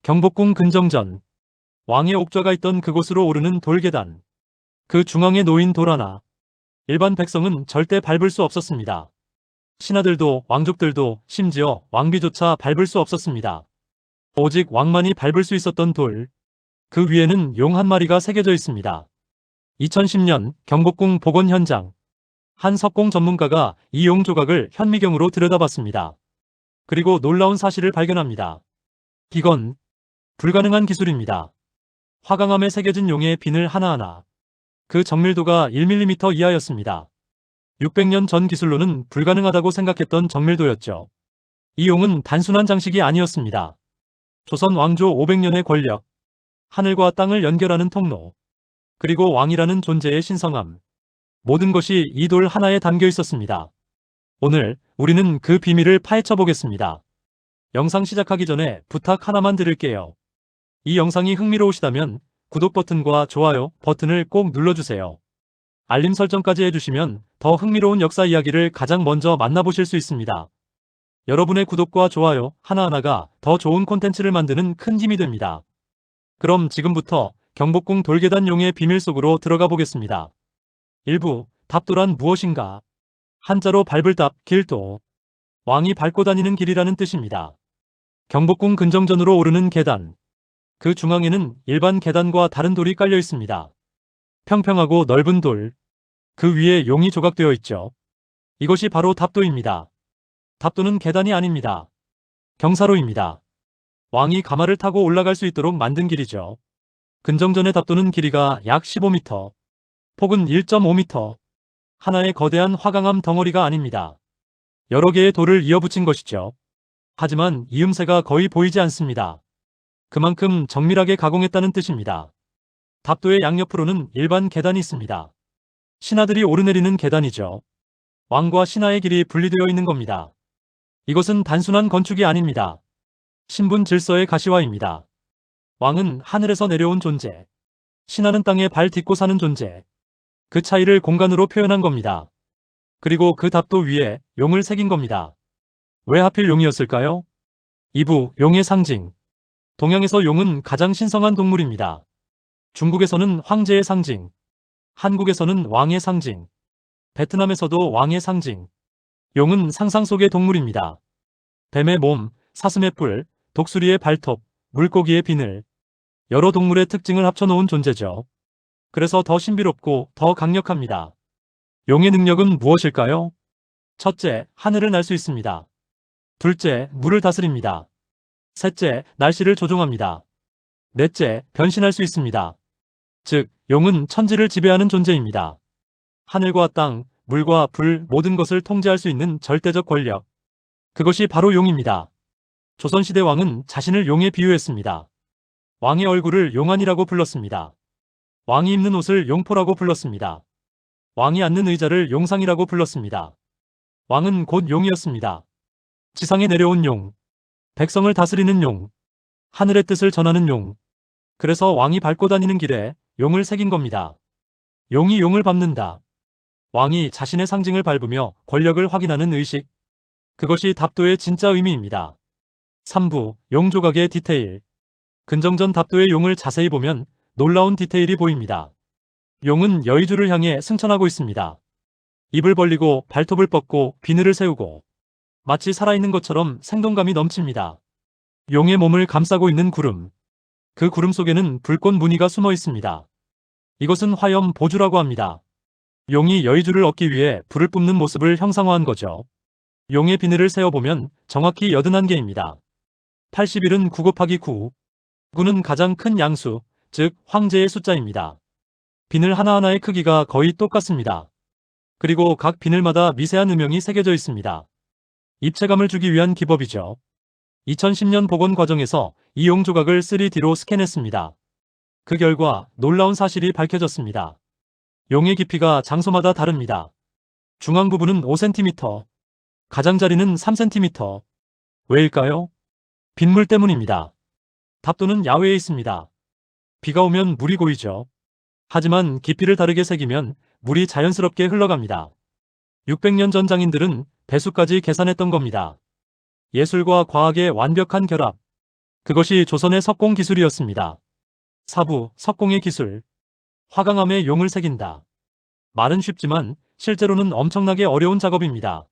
경복궁 근정전. 왕의 옥좌가 있던 그곳으로 오르는 돌계단. 그 중앙에 놓인 돌 하나. 일반 백성은 절대 밟을 수 없었습니다. 신하들도 왕족들도 심지어 왕비조차 밟을 수 없었습니다. 오직 왕만이 밟을 수 있었던 돌. 그 위에는 용 한 마리가 새겨져 있습니다. 2010년 경복궁 복원 현장. 한 석공 전문가가 이 용 조각을 현미경으로 들여다봤습니다. 그리고 놀라운 사실을 발견합니다. 이건 불가능한 기술입니다. 화강암에 새겨진 용의 비늘 하나하나. 그 정밀도가 1mm 이하였습니다. 600년 전 기술로는 불가능하다고 생각했던 정밀도였죠. 이 용은 단순한 장식이 아니었습니다. 조선 왕조 500년의 권력, 하늘과 땅을 연결하는 통로, 그리고 왕이라는 존재의 신성함. 모든 것이 이 돌 하나에 담겨 있었습니다. 오늘 우리는 그 비밀을 파헤쳐 보겠습니다. 영상 시작하기 전에 부탁 하나만 드릴게요. 이 영상이 흥미로우시다면 구독 버튼과 좋아요 버튼을 꼭 눌러주세요. 알림 설정까지 해주시면 더 흥미로운 역사 이야기를 가장 먼저 만나보실 수 있습니다. 여러분의 구독과 좋아요 하나하나가 더 좋은 콘텐츠를 만드는 큰 힘이 됩니다. 그럼 지금부터 경복궁 돌계단 용의 비밀 속으로 들어가 보겠습니다. 1부, 답도란 무엇인가? 한자로 밟을 답, 길도. 왕이 밟고 다니는 길이라는 뜻입니다. 경복궁 근정전으로 오르는 계단. 그 중앙에는 일반 계단과 다른 돌이 깔려 있습니다. 평평하고 넓은 돌. 그 위에 용이 조각되어 있죠. 이것이 바로 답도입니다. 답도는 계단이 아닙니다. 경사로입니다. 왕이 가마를 타고 올라갈 수 있도록 만든 길이죠. 근정전의 답도는 길이가 약 15m, 폭은 1.5m. 하나의 거대한 화강암 덩어리가 아닙니다. 여러 개의 돌을 이어붙인 것이죠. 하지만 이음새가 거의 보이지 않습니다. 그만큼 정밀하게 가공했다는 뜻입니다. 답도의 양옆으로는 일반 계단이 있습니다. 신하들이 오르내리는 계단이죠. 왕과 신하의 길이 분리되어 있는 겁니다. 이것은 단순한 건축이 아닙니다. 신분 질서의 가시화입니다. 왕은 하늘에서 내려온 존재, 신하는 땅에 발 딛고 사는 존재. 그 차이를 공간으로 표현한 겁니다. 그리고 그 답도 위에 용을 새긴 겁니다. 왜 하필 용이었을까요? 2부, 용의 상징. 동양에서 용은 가장 신성한 동물입니다. 중국에서는 황제의 상징, 한국에서는 왕의 상징, 베트남에서도 왕의 상징. 용은 상상 속의 동물입니다. 뱀의 몸, 사슴의 뿔, 독수리의 발톱, 물고기의 비늘. 여러 동물의 특징을 합쳐놓은 존재죠. 그래서 더 신비롭고 더 강력합니다. 용의 능력은 무엇일까요? 첫째, 하늘을 날 수 있습니다. 둘째, 물을 다스립니다. 셋째, 날씨를 조종합니다. 넷째, 변신할 수 있습니다. 즉, 용은 천지를 지배하는 존재입니다. 하늘과 땅, 물과 불, 모든 것을 통제할 수 있는 절대적 권력. 그것이 바로 용입니다. 조선시대 왕은 자신을 용에 비유했습니다. 왕의 얼굴을 용안이라고 불렀습니다. 왕이 입는 옷을 용포라고 불렀습니다. 왕이 앉는 의자를 용상이라고 불렀습니다. 왕은 곧 용이었습니다. 지상에 내려온 용, 백성을 다스리는 용, 하늘의 뜻을 전하는 용. 그래서 왕이 밟고 다니는 길에 용을 새긴 겁니다. 용이 용을 밟는다. 왕이 자신의 상징을 밟으며 권력을 확인하는 의식. 그것이 답도의 진짜 의미입니다. 3부, 용 조각의 디테일. 근정전 답도의 용을 자세히 보면 놀라운 디테일이 보입니다. 용은 여의주를 향해 승천하고 있습니다. 입을 벌리고 발톱을 뻗고 비늘을 세우고 마치 살아있는 것처럼 생동감이 넘칩니다. 용의 몸을 감싸고 있는 구름. 그 구름 속에는 불꽃 무늬가 숨어 있습니다. 이것은 화염 보주라고 합니다. 용이 여의주를 얻기 위해 불을 뿜는 모습을 형상화한 거죠. 용의 비늘을 세어보면 정확히 81개입니다. 80일은 9 곱하기 9. 9는 가장 큰 양수, 즉 황제의 숫자입니다. 비늘 하나하나의 크기가 거의 똑같습니다. 그리고 각 비늘마다 미세한 음영이 새겨져 있습니다. 입체감을 주기 위한 기법이죠. 2010년 복원 과정에서 이 용 조각을 3D로 스캔했습니다. 그 결과 놀라운 사실이 밝혀졌습니다. 용의 깊이가 장소마다 다릅니다. 중앙 부분은 5cm, 가장자리는 3cm. 왜일까요? 빗물 때문입니다. 답도는 야외에 있습니다. 비가 오면 물이 고이죠. 하지만 깊이를 다르게 새기면 물이 자연스럽게 흘러갑니다. 600년 전 장인들은 배수까지 계산했던 겁니다. 예술과 과학의 완벽한 결합. 그것이 조선의 석공 기술이었습니다. 사부, 석공의 기술. 화강암에 용을 새긴다. 말은 쉽지만 실제로는 엄청나게 어려운 작업입니다.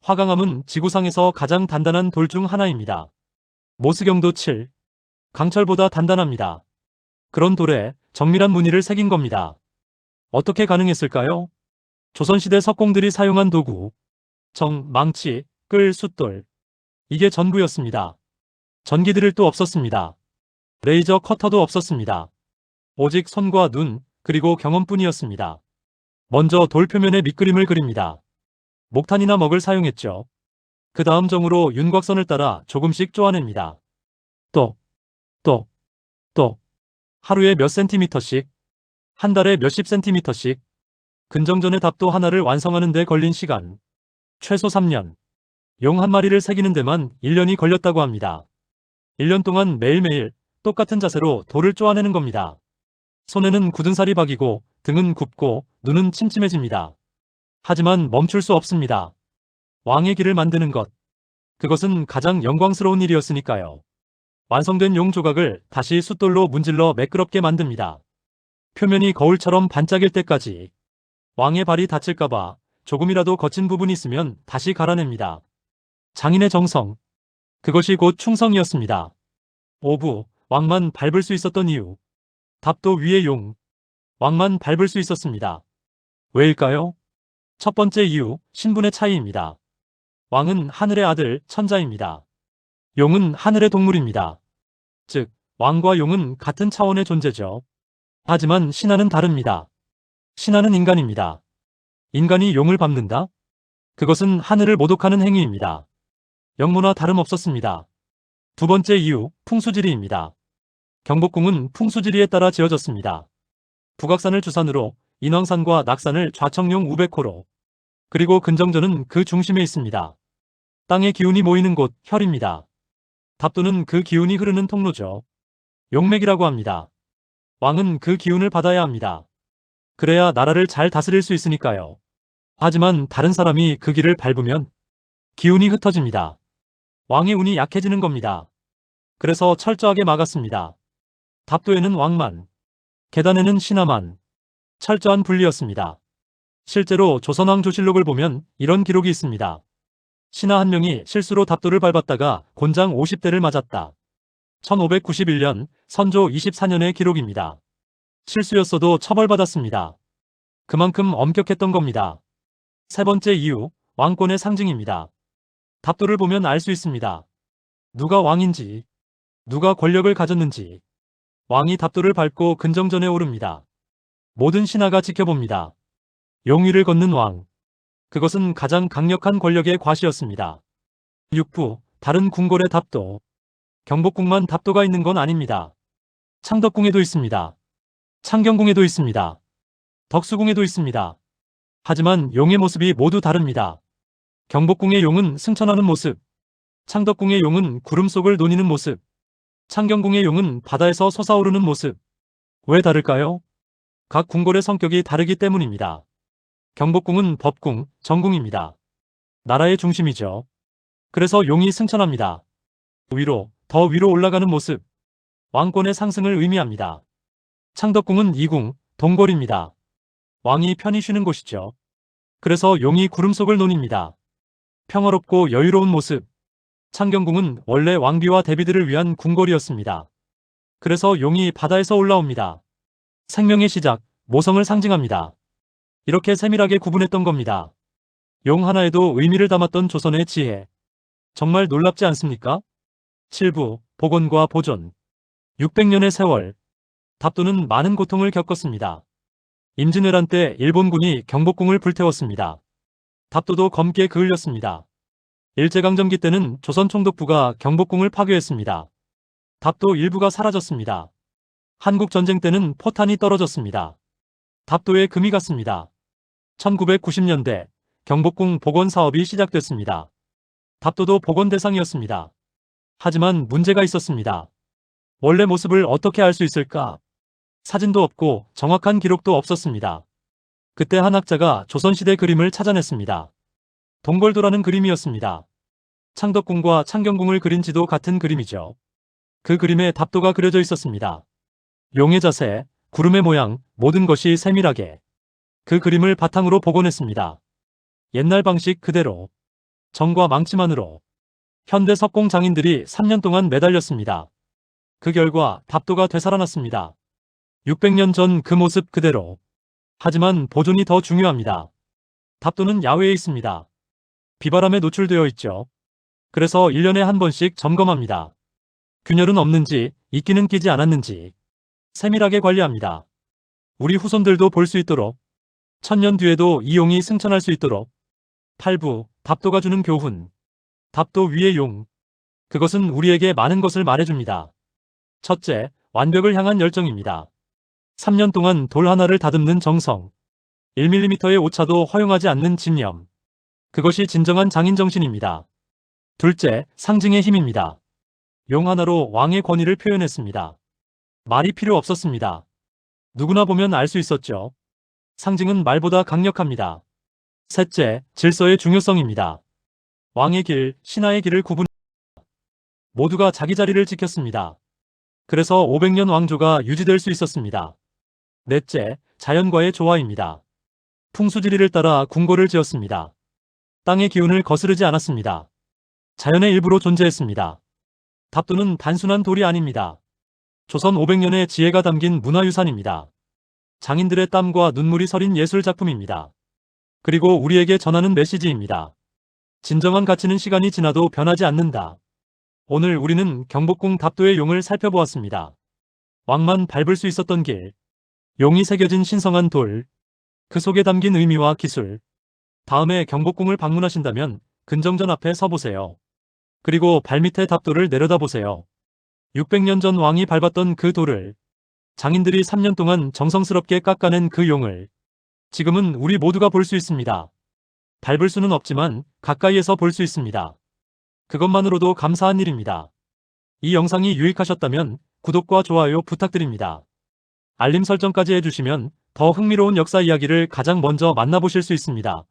화강암은 지구상에서 가장 단단한 돌 중 하나입니다. 모수경도 7. 강철보다 단단합니다. 그런 돌에 정밀한 무늬를 새긴 겁니다. 어떻게 가능했을까요? 조선시대 석공들이 사용한 도구, 정, 망치, 끌, 숫돌. 이게 전부였습니다. 전기드릴도 없었습니다. 레이저 커터도 없었습니다. 오직 손과 눈, 그리고 경험뿐이었습니다. 먼저 돌 표면에 밑그림을 그립니다. 목탄이나 먹을 사용했죠. 그 다음 정으로 윤곽선을 따라 조금씩 쪼아냅니다. 또, 또, 또. 하루에 몇 센티미터씩, 한 달에 몇십 센티미터씩. 근정전의 답도 하나를 완성하는 데 걸린 시간. 최소 3년. 용 한 마리를 새기는 데만 1년이 걸렸다고 합니다. 1년 동안 매일매일 똑같은 자세로 돌을 쪼아내는 겁니다. 손에는 굳은 살이 박이고 등은 굽고 눈은 침침해집니다. 하지만 멈출 수 없습니다. 왕의 길을 만드는 것. 그것은 가장 영광스러운 일이었으니까요. 완성된 용 조각을 다시 숫돌로 문질러 매끄럽게 만듭니다. 표면이 거울처럼 반짝일 때까지. 왕의 발이 다칠까봐 조금이라도 거친 부분이 있으면 다시 갈아냅니다. 장인의 정성. 그것이 곧 충성이었습니다. 오부, 왕만 밟을 수 있었던 이유. 답도 위의 용. 왕만 밟을 수 있었습니다. 왜일까요? 첫 번째 이유, 신분의 차이입니다. 왕은 하늘의 아들, 천자입니다. 용은 하늘의 동물입니다. 즉, 왕과 용은 같은 차원의 존재죠. 하지만 신하는 다릅니다. 신하는 인간입니다. 인간이 용을 밟는다? 그것은 하늘을 모독하는 행위입니다. 영모나 다름없었습니다. 두 번째 이유, 풍수지리입니다. 경복궁은 풍수지리에 따라 지어졌습니다. 북악산을 주산으로 인왕산과 낙산을 좌청룡 우백호로, 그리고 근정전은 그 중심에 있습니다. 땅의 기운이 모이는 곳, 혈입니다. 답도는 그 기운이 흐르는 통로죠. 용맥이라고 합니다. 왕은 그 기운을 받아야 합니다. 그래야 나라를 잘 다스릴 수 있으니까요. 하지만 다른 사람이 그 길을 밟으면 기운이 흩어집니다. 왕의 운이 약해지는 겁니다. 그래서 철저하게 막았습니다. 답도에는 왕만, 계단에는 신하만. 철저한 분리였습니다. 실제로 조선왕조실록을 보면 이런 기록이 있습니다. 신하 한 명이 실수로 답도를 밟았다가 곤장 50대를 맞았다. 1591년 선조 24년의 기록입니다. 실수였어도 처벌받았습니다. 그만큼 엄격했던 겁니다. 세 번째 이유, 왕권의 상징입니다. 답도를 보면 알 수 있습니다. 누가 왕인지, 누가 권력을 가졌는지. 왕이 답도를 밟고 근정전에 오릅니다. 모든 신하가 지켜봅니다. 용 위를 걷는 왕. 그것은 가장 강력한 권력의 과시였습니다. 6부, 다른 궁궐의 답도. 경복궁만 답도가 있는 건 아닙니다. 창덕궁에도 있습니다. 창경궁에도 있습니다. 덕수궁에도 있습니다. 하지만 용의 모습이 모두 다릅니다. 경복궁의 용은 승천하는 모습, 창덕궁의 용은 구름 속을 노니는 모습, 창경궁의 용은 바다에서 솟아오르는 모습. 왜 다를까요? 각 궁궐의 성격이 다르기 때문입니다. 경복궁은 법궁, 정궁입니다. 나라의 중심이죠. 그래서 용이 승천합니다. 위로, 더 위로 올라가는 모습. 왕권의 상승을 의미합니다. 창덕궁은 이궁, 동궐입니다. 왕이 편히 쉬는 곳이죠. 그래서 용이 구름 속을 노닙니다. 평화롭고 여유로운 모습. 창경궁은 원래 왕비와 대비들을 위한 궁궐이었습니다. 그래서 용이 바다에서 올라옵니다. 생명의 시작, 모성을 상징합니다. 이렇게 세밀하게 구분했던 겁니다. 용 하나에도 의미를 담았던 조선의 지혜. 정말 놀랍지 않습니까? 7부, 복원과 보존. 600년의 세월. 답도는 많은 고통을 겪었습니다. 임진왜란 때 일본군이 경복궁을 불태웠습니다. 답도도 검게 그을렸습니다. 일제강점기 때는 조선총독부가 경복궁을 파괴했습니다. 답도 일부가 사라졌습니다. 한국전쟁 때는 포탄이 떨어졌습니다. 답도에 금이 갔습니다. 1990년대 경복궁 복원 사업이 시작됐습니다. 답도도 복원 대상이었습니다. 하지만 문제가 있었습니다. 원래 모습을 어떻게 알 수 있을까? 사진도 없고 정확한 기록도 없었습니다. 그때 한 학자가 조선시대 그림을 찾아냈습니다. 동궐도라는 그림이었습니다. 창덕궁과 창경궁을 그린 지도 같은 그림이죠. 그 그림에 답도가 그려져 있었습니다. 용의 자세, 구름의 모양, 모든 것이 세밀하게 그 그림을 바탕으로 복원했습니다. 옛날 방식 그대로, 정과 망치만으로 현대 석공 장인들이 3년 동안 매달렸습니다. 그 결과 답도가 되살아났습니다. 600년 전 그 모습 그대로. 하지만 보존이 더 중요합니다. 답도는 야외에 있습니다. 비바람에 노출되어 있죠. 그래서 1년에 한 번씩 점검합니다. 균열은 없는지, 이끼는 끼지 않았는지 세밀하게 관리합니다. 우리 후손들도 볼 수 있도록, 1000년 뒤에도 이 용이 승천할 수 있도록. 8부, 답도가 주는 교훈. 답도 위의 용. 그것은 우리에게 많은 것을 말해줍니다. 첫째, 완벽을 향한 열정입니다. 3년 동안 돌 하나를 다듬는 정성. 1mm의 오차도 허용하지 않는 집념. 그것이 진정한 장인 정신입니다. 둘째, 상징의 힘입니다. 용 하나로 왕의 권위를 표현했습니다. 말이 필요 없었습니다. 누구나 보면 알 수 있었죠. 상징은 말보다 강력합니다. 셋째, 질서의 중요성입니다. 왕의 길, 신하의 길을 구분. 모두가 자기 자리를 지켰습니다. 그래서 500년 왕조가 유지될 수 있었습니다. 넷째, 자연과의 조화입니다. 풍수지리를 따라 궁궐을 지었습니다. 땅의 기운을 거스르지 않았습니다. 자연의 일부로 존재했습니다. 답도는 단순한 돌이 아닙니다. 조선 500년의 지혜가 담긴 문화유산입니다. 장인들의 땀과 눈물이 서린 예술작품입니다. 그리고 우리에게 전하는 메시지입니다. 진정한 가치는 시간이 지나도 변하지 않는다. 오늘 우리는 경복궁 답도의 용을 살펴보았습니다. 왕만 밟을 수 있었던 길, 용이 새겨진 신성한 돌, 그 속에 담긴 의미와 기술. 다음에 경복궁을 방문하신다면 근정전 앞에 서보세요. 그리고 발밑에 답도를 내려다보세요. 600년 전 왕이 밟았던 그 돌을, 장인들이 3년 동안 정성스럽게 깎아낸 그 용을 지금은 우리 모두가 볼 수 있습니다. 밟을 수는 없지만 가까이에서 볼 수 있습니다. 그것만으로도 감사한 일입니다. 이 영상이 유익하셨다면 구독과 좋아요 부탁드립니다. 알림 설정까지 해주시면 더 흥미로운 역사 이야기를 가장 먼저 만나보실 수 있습니다.